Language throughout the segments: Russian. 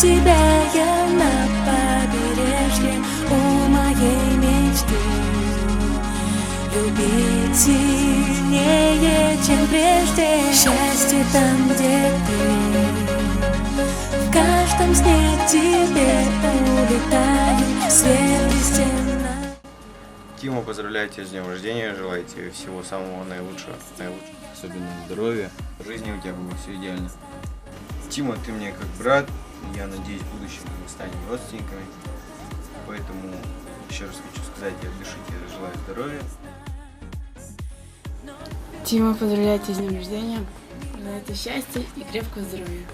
тебя я на побережье у моей мечты. Любить сильнее, чем прежде. Счастье там, где ты. В каждом сне к тебе улетаю. Свет и стена. Тима, поздравляю тебя с днем рождения, желаю тебе всего самого наилучшего, особенно здоровья, в жизни у тебя было все идеально. Тима, ты мне как брат, я надеюсь, в будущем мы станем родственниками, поэтому еще раз хочу сказать, я от души тебе желаю здоровья. Тима, поздравляю тебя с днем рождения, желаю тебе счастья и крепкого здоровья.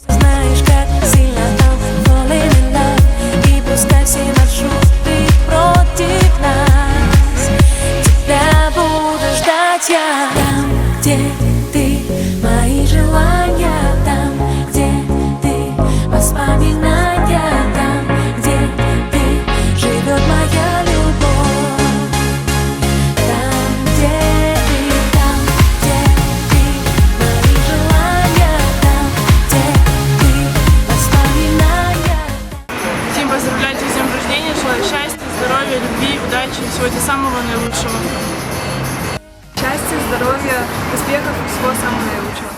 Знаешь, как сильно там falling in love, и пускай все маршруты против нас, тебя буду ждать я. Там, где ты, мои желания, там, где ты, воспоминания, там, где ты, живет моя любовь. Там, где ты, мои желания, там, где ты, воспоминания. Тим, поздравляю тебя с днем рождения, желаю счастья, здоровья, любви, удачи, всего тебе самого наилучшего. Счастья, здоровья, успехов и всего самого наилучшего.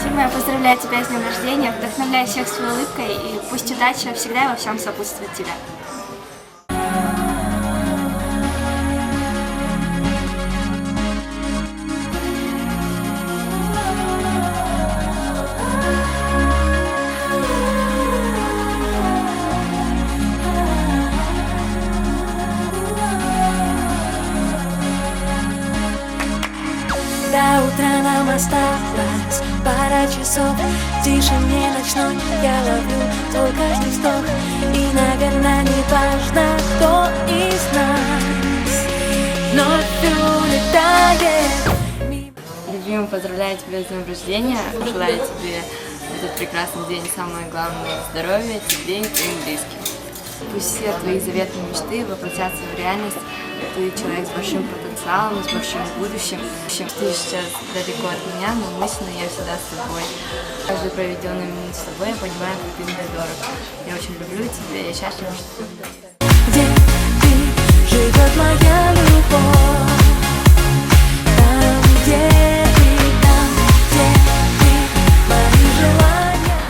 Тима, я поздравляю тебя с днем рождения, вдохновляй всех своей улыбкой, и пусть удача всегда и во всем сопутствует тебе. До утра нам осталось пара часов, в тишине ночной я ловлю твой каждый вздох. И, наверное, не важно, кто из нас вновь улетает мимо. Любимый, поздравляю тебя с днем рождения, желаю тебе в этот прекрасный день самое главное здоровья тебе и твоим близким. Пусть все твои заветные мечты воплотятся в реальность. Ты человек с большим потенциалом, с большим будущим. Ты сейчас далеко от меня, но мысленно я всегда с тобой. Каждую проведенную минуту с тобой я понимаю, как ты мне дорог. Я очень люблю тебя, я счастлива, что ты. Где ты, живет моя любовь. Там, где ты, мои желания.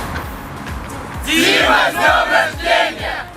Дима, с днем рождения!